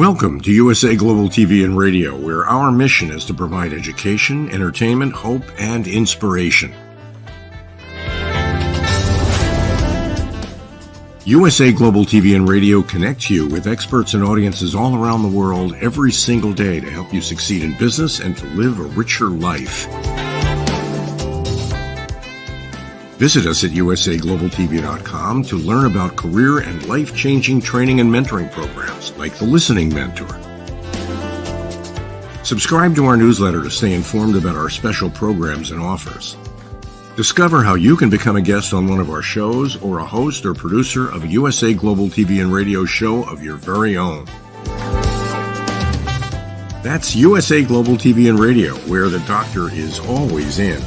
Welcome to USA Global TV and Radio, where our mission is to provide education, entertainment, hope, and inspiration. USA Global TV and Radio connects you with experts and audiences all around the world every single day to help you succeed in business and to live a richer life. Visit us at usaglobaltv.com to learn about career and life-changing training and mentoring programs like the Listening Mentor. Subscribe to our newsletter to stay informed about our special programs and offers. Discover how you can become a guest on one of our shows or a host or producer of a USA Global TV and Radio show of your very own. That's USA Global TV and Radio, where the doctor is always in.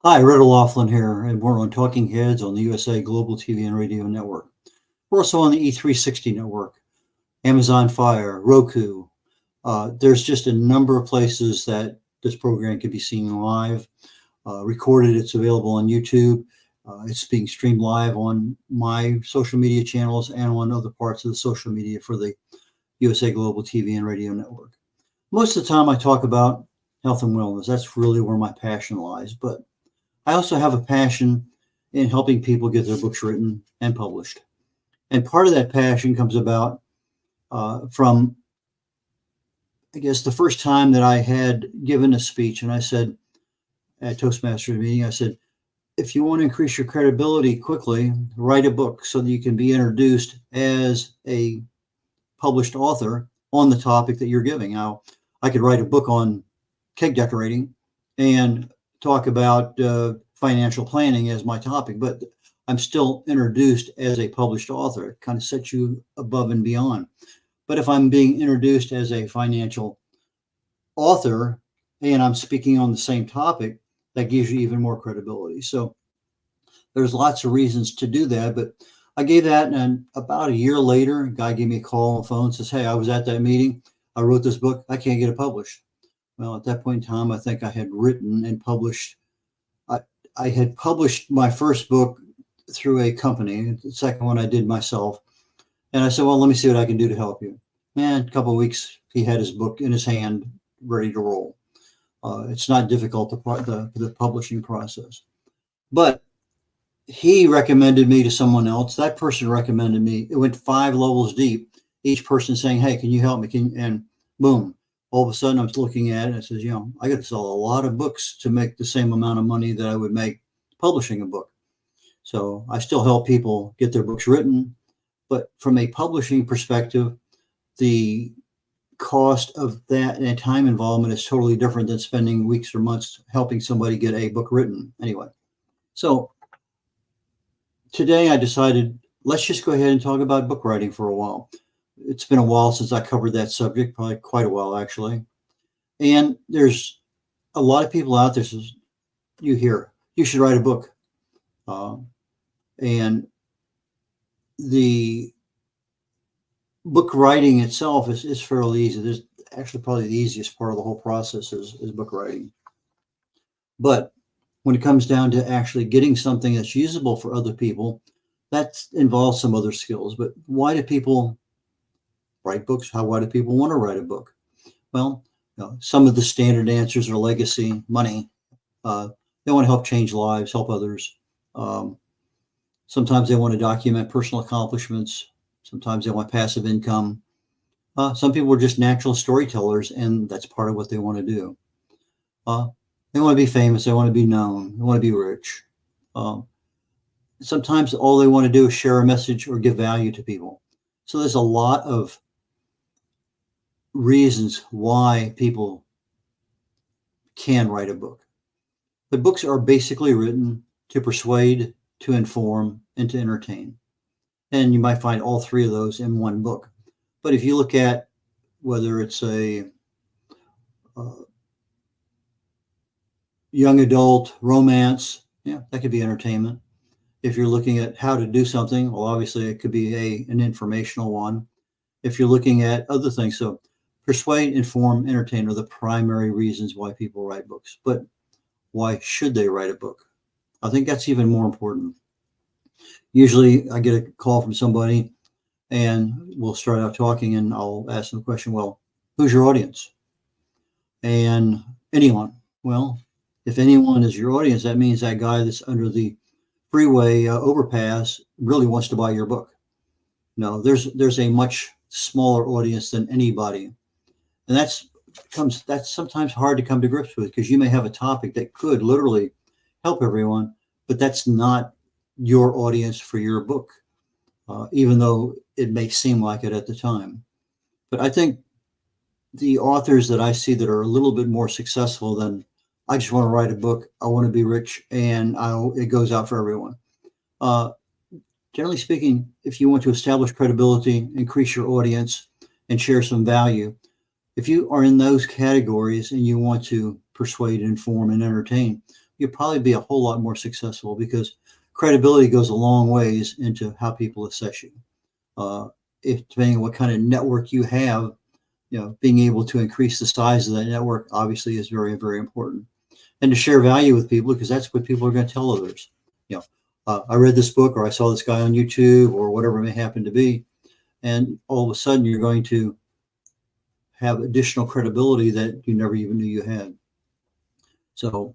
Hi, red.olaughlin here, and we're on Talking Heads on the USA Global TV and Radio Network. We're also on the E360 network, Amazon Fire, Roku. There's just a number of places that this program can be seen live. Recorded, it's available on YouTube. It's being streamed live on my social media channels and on other parts of the social media for the USA Global TV and Radio Network. Most of the time I talk about health and wellness. That's really where my passion lies, but I also have a passion in helping people get their books written and published. And part of that passion comes about from, I guess, the first time that I had given a speech, and I said at Toastmasters meeting, I said, if you want to increase your credibility quickly, write a book so that you can be introduced as a published author on the topic that you're giving. Now, I could write a book on cake decorating and talk about financial planning as my topic, but I'm still introduced as a published author. It kind of sets you above and beyond. But if I'm being introduced as a financial author and I'm speaking on the same topic, that gives you even more credibility. So there's lots of reasons to do that, but I gave that, and about a year later, a guy gave me a call on the phone and says, hey, I was at that meeting. I wrote this book. I can't get it published. Well, at that point in time, I think I had written and published. I had published my first book through a company. The second one I did myself. And I said, well, let me see what I can do to help you. And a couple of weeks, he had his book in his hand, ready to roll. It's not difficult, the publishing process. But he recommended me to someone else. That person recommended me. It went 5 levels deep, each person saying, hey, can you help me? And boom. All of a sudden, I'm looking at it and it says, I got to sell a lot of books to make the same amount of money that I would make publishing a book. So I still help people get their books written. But from a publishing perspective, the cost of that and time involvement is totally different than spending weeks or months helping somebody get a book written. Anyway, so today I decided, let's just go ahead and talk about book writing for a while. It's been a while since I covered that subject, probably quite a while, actually. And there's a lot of people out there says, you hear, you should write a book. And the book writing itself is fairly easy. There's actually probably the easiest part of the whole process is book writing. But when it comes down to actually getting something that's usable for other people, that involves some other skills. But why do people write books? Why do people want to write a book? Well, some of the standard answers are legacy, money. They want to help change lives, help others. Sometimes they want to document personal accomplishments. Sometimes they want passive income. Some people are just natural storytellers, and that's part of what they want to do. They want to be famous. They want to be known. They want to be rich. Sometimes all they want to do is share a message or give value to people. So there's a lot of reasons why people can write a book. The books are basically written to persuade, to inform, and to entertain. And you might find all 3 of those in one book. But if you look at whether it's a young adult romance, that could be entertainment. If you're looking at how to do something, well, obviously it could be an informational one. if you're looking at other things. So persuade, inform, entertain are the primary reasons why people write books. But why should they write a book? I think that's even more important. Usually I get a call from somebody and we'll start out talking and I'll ask them the question, well, who's your audience? And anyone. Well, if anyone is your audience, that means that guy that's under the freeway overpass really wants to buy your book. No, there's a much smaller audience than anybody, and that's sometimes hard to come to grips with, because you may have a topic that could literally help everyone, but that's not your audience for your book, even though it may seem like it at the time. But I think the authors that I see that are a little bit more successful than I just want to write a book, I want to be rich, and it goes out for everyone. Uh, Generally speaking, if you want to establish credibility, increase your audience, and share some value, if you are in those categories and you want to persuade, inform, and entertain, you'll probably be a whole lot more successful, because credibility goes a long ways into how people assess you. If depending on what kind of network you have, being able to increase the size of that network obviously is very, very important. And to share value with people, because that's what people are going to tell others. I read this book, or I saw this guy on YouTube, or whatever it may happen to be, and all of a sudden you're going to have additional credibility that you never even knew you had. So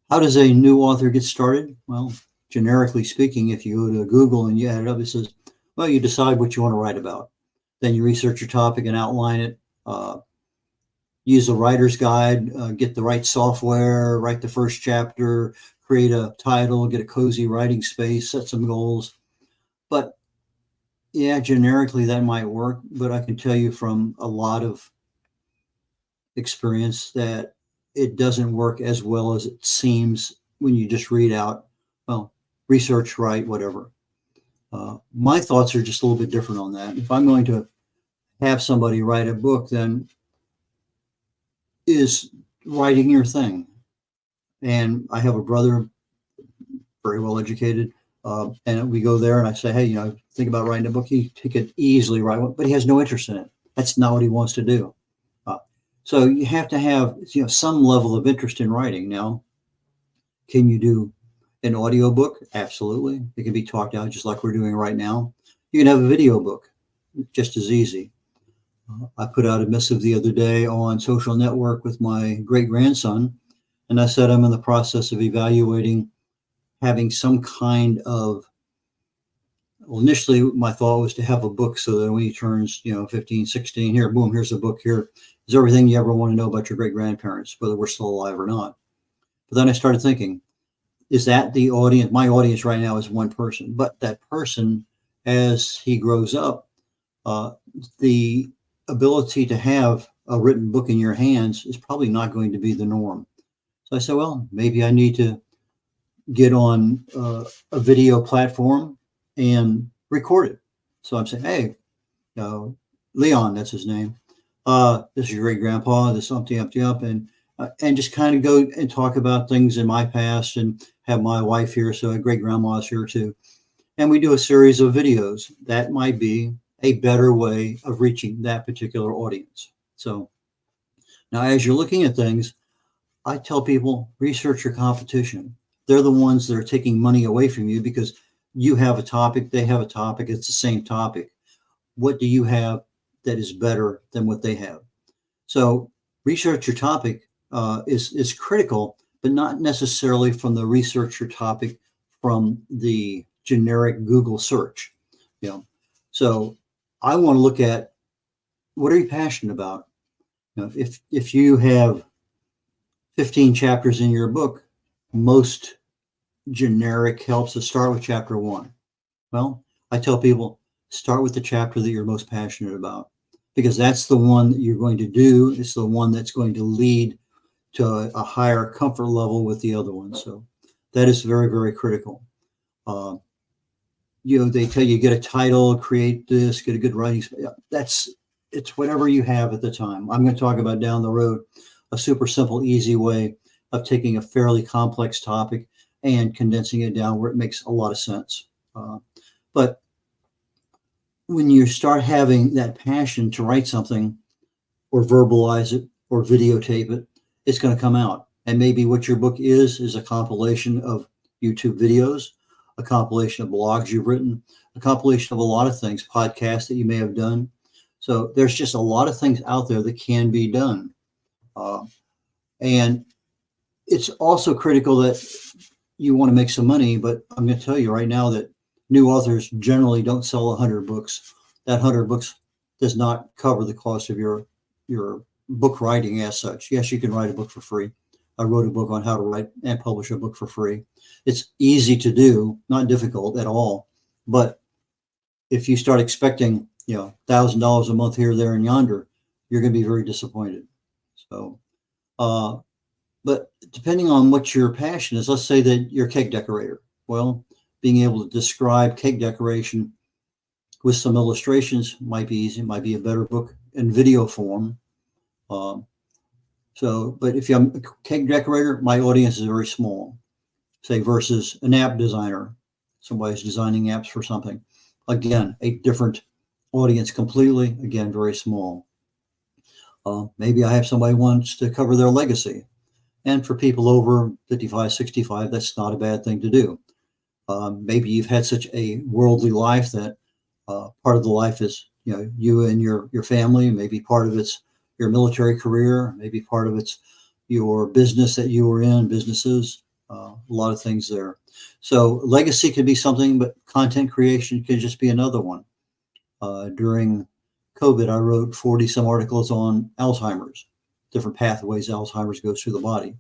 how does a new author get started? Well, generically speaking, if you go to Google and you add it up, it says, well, you decide what you want to write about. Then you research your topic and outline it. Use a writer's guide, get the right software, write the first chapter, create a title, get a cozy writing space, set some goals. But yeah, generically that might work, but I can tell you from a lot of experience that it doesn't work as well as it seems when you just read out, well, research, write, whatever. My thoughts are just a little bit different on that. If I'm going to have somebody write a book, then is writing your thing. And I have a brother, very well educated, and we go there and I say, hey, think about writing a book. He could easily write one, but he has no interest in it. That's not what he wants to do. So you have to have some level of interest in writing. Now, can you do an audio book? Absolutely. It can be talked out just like we're doing right now. You can have a video book, just as easy. I put out a missive the other day on social network with my great-grandson, and I said I'm in the process of evaluating having some kind of, well, initially my thought was to have a book so that when he turns 15, 16, here, boom, here's a book. Here is everything you ever want to know about your great-grandparents, whether we're still alive or not. But then I started thinking, is that the audience? My audience right now is one person, but that person, as he grows up, the ability to have a written book in your hands is probably not going to be the norm. So I said, well, maybe I need to get on a video platform and record it. So I'm saying, hey, Leon, that's his name. This is your great grandpa, this umpty, and just kind of go and talk about things in my past, and have my wife here, so great grandma's here too. And we do a series of videos. That might be a better way of reaching that particular audience. So now, as you're looking at things, I tell people, research your competition. They're the ones that are taking money away from you, because you have a topic, they have a topic, it's the same topic. What do you have that is better than what they have? So research your topic is critical, but not necessarily from the research your topic from the generic Google search. So I want to look at, what are you passionate about? If you have 15 chapters in your book, most generic helps to start with chapter 1. Well, I tell people, start with the chapter that you're most passionate about, because that's the one that you're going to do. It's the one that's going to lead to a higher comfort level with the other ones. So that is very, very critical. They tell you, get a title, create this, get a good writing. It's whatever you have at the time. I'm going to talk about down the road a super simple, easy way of taking a fairly complex topic and condensing it down where it makes a lot of sense. But when you start having that passion to write something or verbalize it or videotape it, it's going to come out. And maybe what your book is a compilation of YouTube videos, a compilation of blogs you've written, a compilation of a lot of things, podcasts that you may have done. So there's just a lot of things out there that can be done. And it's also critical that you want to make some money, but I'm going to tell you right now that new authors generally don't sell 100 books. That 100 books does not cover the cost of your book writing as such. Yes, you can write a book for free. I wrote a book on how to write and publish a book for free. It's easy to do, not difficult at all. But if you start expecting, $1,000 a month here, there, and yonder, you're going to be very disappointed. So, but depending on what your passion is, let's say that you're a cake decorator. Well, being able to describe cake decoration with some illustrations might be easy, might be a better book in video form. But if I'm a cake decorator, my audience is very small, say, versus an app designer, somebody's designing apps for something. Again, a different audience completely, again, very small. Maybe I have somebody who wants to cover their legacy. And for people over 55, 65, that's not a bad thing to do. Maybe you've had such a worldly life that part of the life is, you and your family. Maybe part of it's your military career. Maybe part of it's your business that you were in, businesses, a lot of things there. So legacy could be something, but content creation could just be another one. During COVID, I wrote 40 some articles on Alzheimer's, different pathways Alzheimer's goes through the body.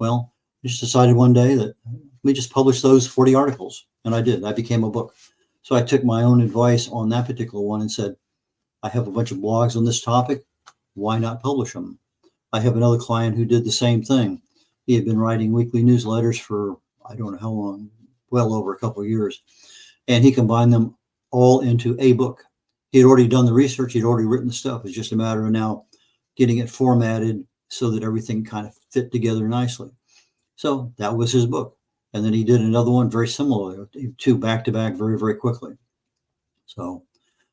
Well, I just decided one day that we just publish those 40 articles. And I did. I became a book. So I took my own advice on that particular one and said, I have a bunch of blogs on this topic. Why not publish them? I have another client who did the same thing. He had been writing weekly newsletters for, I don't know how long, well over a couple of years. And he combined them all into a book. He had already done the research. He'd already written the stuff. It's just a matter of now getting it formatted so that everything kind of fit together nicely. So that was his book. And then he did another one very similar, two back to back very, very quickly. So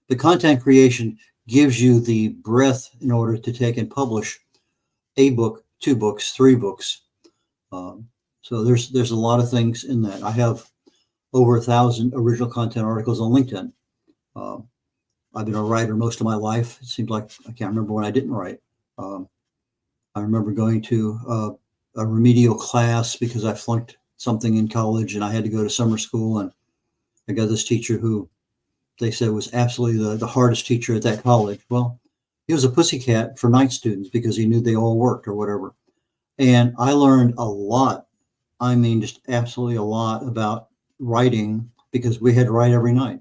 the content creation gives you the breadth in order to take and publish a book, 2 books, 3 books. So there's a lot of things in that. I have over 1,000 original content articles on LinkedIn. I've been a writer most of my life. It seems like I can't remember when I didn't write. I remember going to a remedial class because I flunked something in college and I had to go to summer school. And I got this teacher who they said was absolutely the hardest teacher at that college. Well, he was a pussycat for night students because he knew they all worked or whatever. And I learned a lot. I mean, just absolutely a lot about writing because we had to write every night.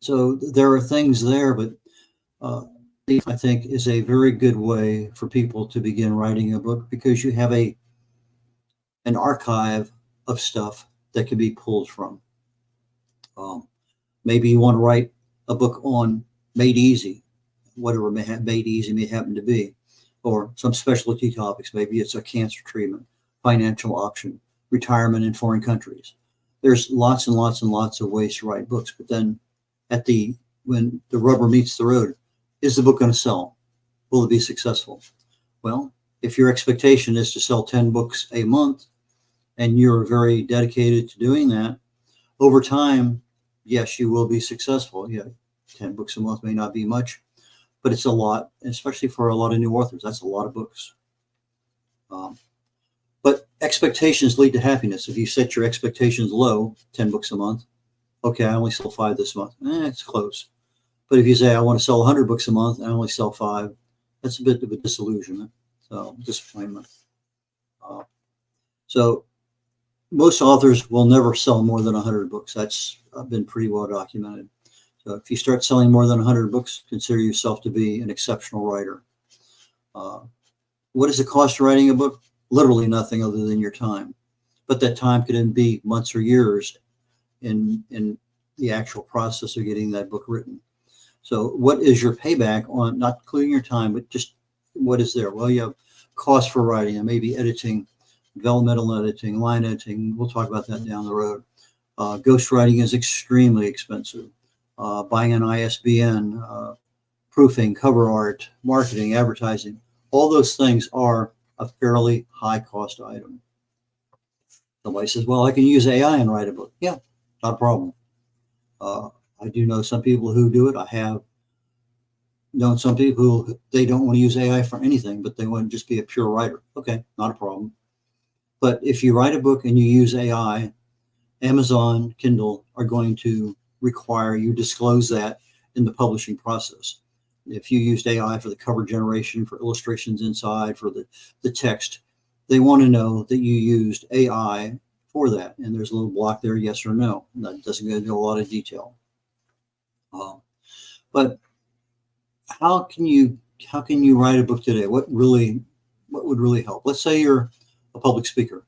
So there are things there, but I think is a very good way for people to begin writing a book because you have an archive of stuff that can be pulled from. Maybe you want to write a book on Made Easy, whatever Made Easy may happen to be, or some specialty topics. Maybe it's a cancer treatment, financial option, retirement in foreign countries. There's lots and lots and lots of ways to write books, but then when the rubber meets the road, is the book going to sell? Will it be successful? Well, if your expectation is to sell 10 books a month and you're very dedicated to doing that, over time, yes, you will be successful. 10 books a month may not be much, but it's a lot, especially for a lot of new authors. That's a lot of books. But expectations lead to happiness. If you set your expectations low, 10 books a month, okay, I only sell 5 this month. It's close. But if you say, I want to sell 100 books a month and I only sell 5, that's a bit of a disillusionment. So disappointment. So most authors will never sell more than 100 books. That's been pretty well documented. So if you start selling more than 100 books, consider yourself to be an exceptional writer. What is the cost of writing a book? Literally nothing other than your time. But that time could then be months or years in the actual process of getting that book written. So what is your payback on, not including your time, but just what is there? Well, you have cost for writing and maybe editing, developmental editing, line editing. We'll talk about that down the road. Ghostwriting is extremely expensive. buying an ISBN, proofing, cover art, marketing, advertising. All those things are a fairly high cost item. Somebody says, well, I can use AI and write a book. Yeah, not a problem. I do know some people who do it. I have known some people who they don't want to use AI for anything, but they want to just be a pure writer. Okay, not a problem. But if you write a book and you use AI, Amazon, Kindle are going to require you disclose that in the publishing process. If you used AI for the cover generation, for illustrations inside, for the text, they want to know that you used AI for that. And there's a little block there, yes or no. And that doesn't go into a lot of detail. But how can you write a book today? What would really help? Let's say you're a public speaker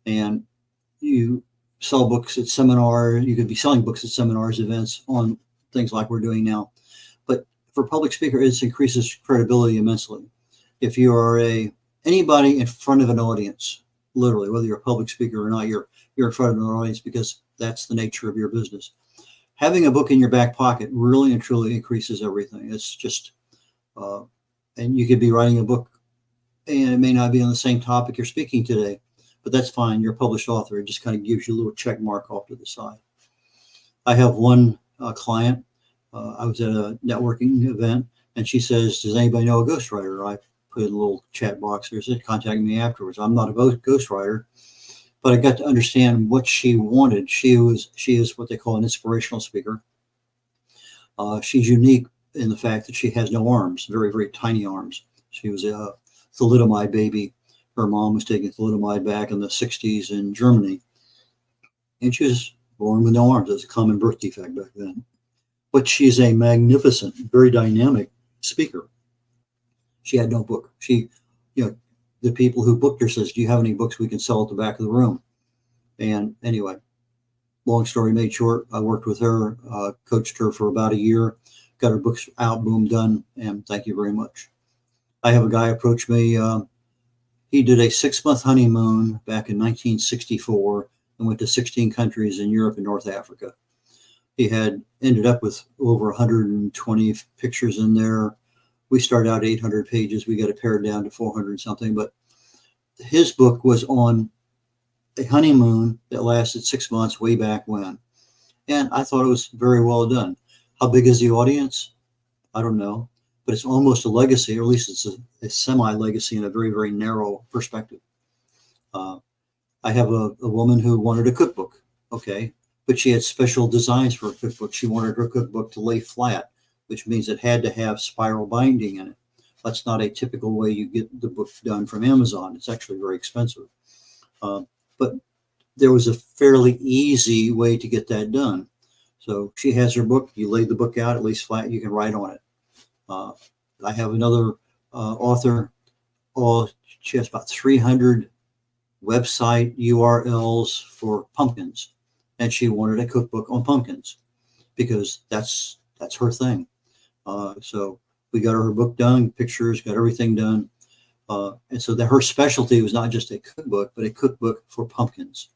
and you sell books at seminars. You could be selling books at seminars, events, on things like we're doing now. But for public speaker, it increases credibility immensely. If you are anybody in front of an audience, literally, whether you're a public speaker or not, you're in front of an audience because that's the nature of your business. Having a book in your back pocket really and truly increases everything. It's just, and you could be writing a book and it may not be on the same topic you're speaking today, but that's fine. You're a published author. It just kind of gives you a little check mark off to the side. I have one client. I was at a networking event and she says, does anybody know a ghostwriter? I put in a little chat box there, said, contact me afterwards. I'm not a ghostwriter, but I got to understand what she wanted. She is what they call an inspirational speaker. She's unique in the fact that she has no arms, very, very tiny arms. She was a thalidomide baby. Her mom was taking thalidomide back in the 60s in Germany. And she was born with no arms. That's a common birth defect back then. But she's a magnificent, very dynamic speaker. She had no book. The people who booked her says, do you have any books we can sell at the back of the room? And anyway, long story made short, I worked with her, coached her for about a year, got her books out, boom, done, and thank you very much. I have a guy approach me. He did a 6-month honeymoon back in 1964 and went to 16 countries in Europe and North Africa. He had ended up with over 120 pictures in there. We started out 800 pages. We got it pared down to 400 something, but his book was on a honeymoon that lasted 6 months way back when. And I thought it was very well done. How big is the audience? I don't know, but it's almost a legacy, or at least it's a semi-legacy in a very, very narrow perspective. I have a woman who wanted a cookbook. Okay. But she had special designs for a cookbook. She wanted her cookbook to lay flat, which means it had to have spiral binding in it. That's not a typical way you get the book done from Amazon. It's actually very expensive. But there was a fairly easy way to get that done. So she has her book. You lay the book out, at least flat, you can write on it. I have another author. She has about 300 website URLs for pumpkins. And she wanted a cookbook on pumpkins because that's her thing. So we got her book done, pictures, got everything done. And so that her specialty was not just a cookbook, but a cookbook for pumpkins.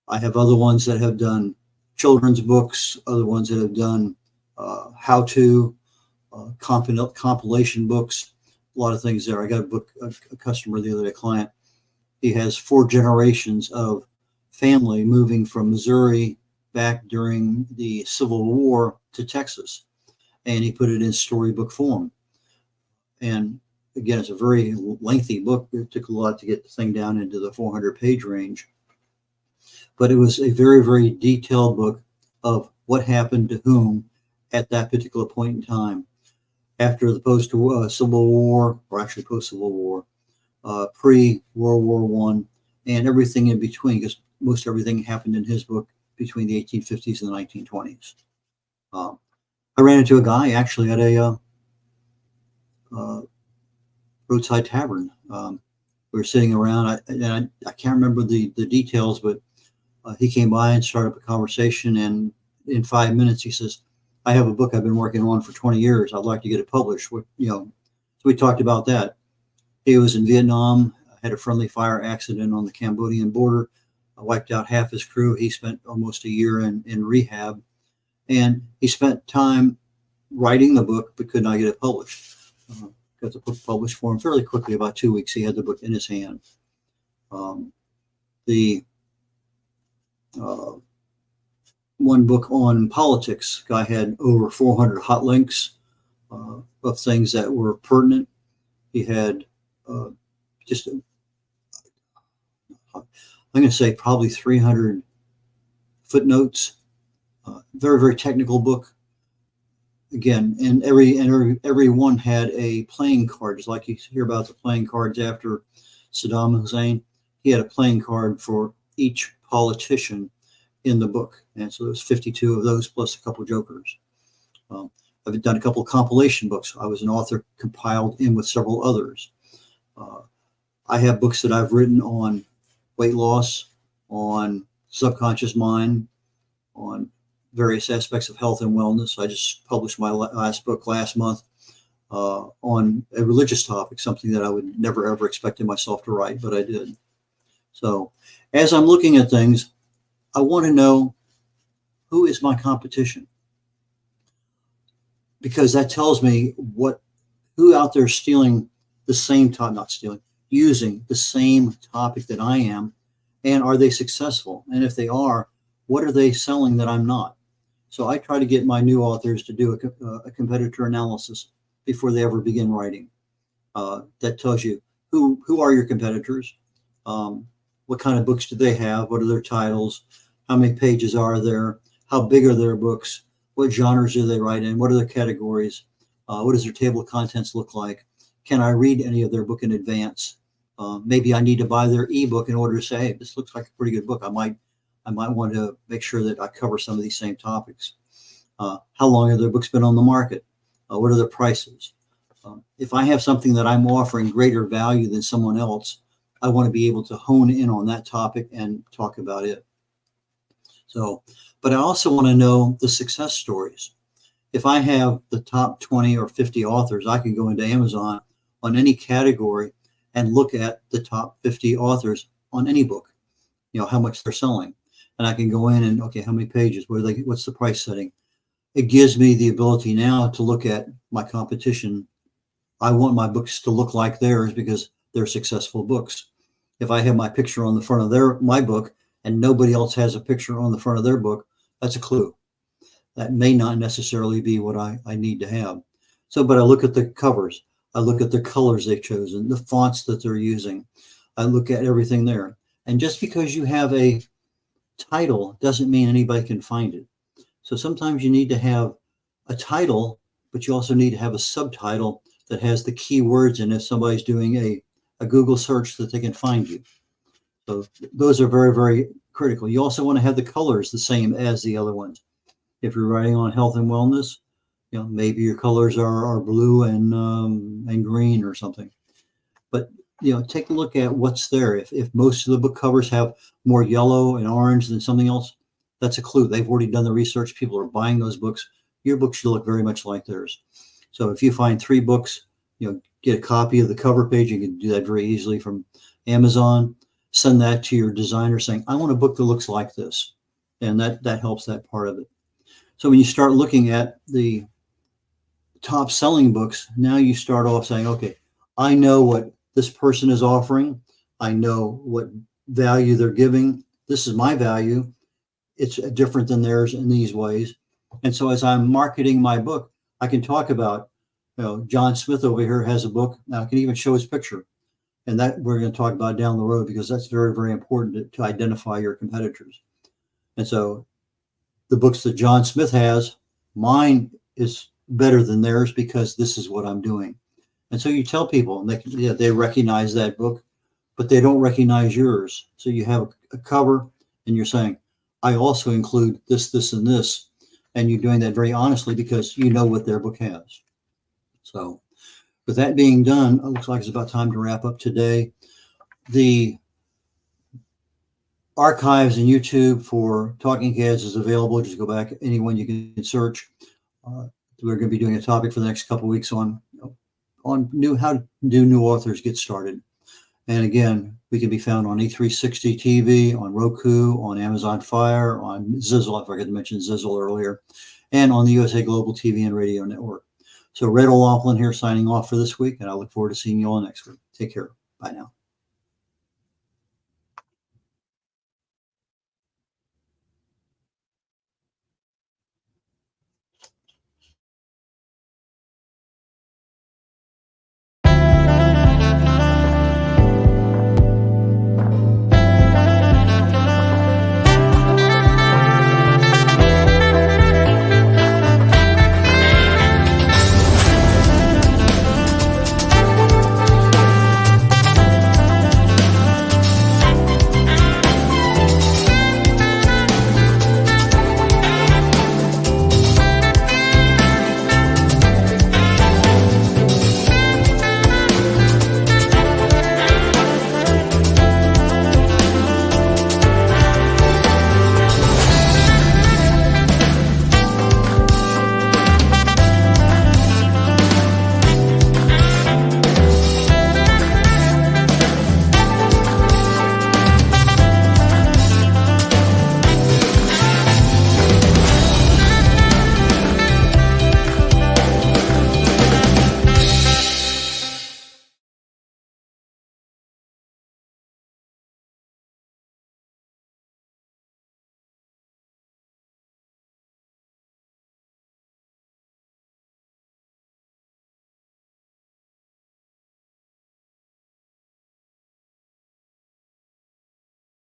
I have other ones that have done children's books, other ones that have done how-to compilation books, a lot of things there. I got a book, a customer the other day, a client. He has 4 generations of family moving from Missouri back during the Civil War to Texas. And he put it in storybook form. And again, it's a very lengthy book. It took a lot to get the thing down into the 400-page range. But it was a very, very detailed book of what happened to whom at that particular point in time. After the post-Civil War, or actually post-Civil War, pre-World War I, and everything in between, because most everything happened in his book between the 1850s and the 1920s. I ran into a guy actually at a roadside tavern. We were sitting around, I can't remember the details, but he came by and started up a conversation. And in 5 minutes, he says, I have a book I've been working on for 20 years. I'd like to get it published. So we talked about that. He was in Vietnam, had a friendly fire accident on the Cambodian border, wiped out half his crew. He spent almost a year in rehab. And he spent time writing the book, but could not get it published. Got the book published for him fairly quickly. About 2 weeks, he had the book in his hand. The one book on politics, guy had over 400 hot links of things that were pertinent. He had just, I'm going to say probably 300 footnotes. Very, very technical book. Again, and everyone had a playing card, just like you hear about the playing cards after Saddam Hussein. He had a playing card for each politician in the book, and so there's 52 of those plus a couple of jokers. I've done a couple of compilation books. I was an author compiled in with several others. I have books that I've written on weight loss, on subconscious mind, on various aspects of health and wellness. I just published my last book last month on a religious topic, something that I would never ever expected myself to write, but I did. So as I'm looking at things, I want to know, who is my competition? Because that tells me who out there stealing the same topic, not stealing, using the same topic that I am, and are they successful? And if they are, what are they selling that I'm not? So I try to get my new authors to do a competitor analysis before they ever begin writing. That tells you who are your competitors, what kind of books do they have, what are their titles, how many pages are there, how big are their books, what genres do they write in, what are their categories, what does their table of contents look like, can I read any of their book in advance? Maybe I need to buy their ebook in order to say, hey, this looks like a pretty good book. I might want to make sure that I cover some of these same topics. How long have their books been on the market? What are their prices? If I have something that I'm offering greater value than someone else, I want to be able to hone in on that topic and talk about it. So, but I also want to know the success stories. If I have the top 20 or 50 authors, I can go into Amazon on any category and look at the top 50 authors on any book, how much they're selling. And I can go in and, okay, how many pages? What's the price setting? It gives me the ability now to look at my competition. I want my books to look like theirs because they're successful books. If I have my picture on the front of my book and nobody else has a picture on the front of their book, that's a clue. That may not necessarily be what I need to have. So, but I look at the covers. I look at the colors they've chosen, the fonts that they're using. I look at everything there. And just because you have a title doesn't mean anybody can find it. So sometimes you need to have a title, but you also need to have a subtitle that has the keywords in if somebody's doing a Google search that they can find you. So those are very, very critical. You also want to have the colors the same as the other ones. If you're writing on health and wellness, maybe your colors are blue and green or something. But take a look at what's there. If most of the book covers have more yellow and orange than something else, that's a clue. They've already done the research. People are buying those books. Your book should look very much like theirs. So if you find 3 books, get a copy of the cover page. You can do that very easily from Amazon. Send that to your designer saying, I want a book that looks like this. And that helps that part of it. So when you start looking at the top selling books, now you start off saying, okay, I know what this person is offering. I know what value they're giving. This is my value. It's different than theirs in these ways. And so as I'm marketing my book, I can talk about, John Smith over here has a book. Now I can even show his picture. And that we're going to talk about down the road because that's very, very important to identify your competitors. And so the books that John Smith has, mine is better than theirs because this is what I'm doing. And so you tell people, and they recognize that book, but they don't recognize yours. So you have a cover and you're saying, I also include this, this, and this. And you're doing that very honestly because you know what their book has. So with that being done, it looks like it's about time to wrap up today. The archives and YouTube for Talking Heads is available. Just go back, anyone you can search. We're going to be doing a topic for the next couple of weeks on how do new authors get started. And again, we can be found on E360 TV, on Roku, on Amazon Fire, on Zizzle, I forgot to mention Zizzle earlier, and on the USA Global TV and Radio Network. So Red O'Laughlin here signing off for this week, and I look forward to seeing you all next week. Take care. Bye now.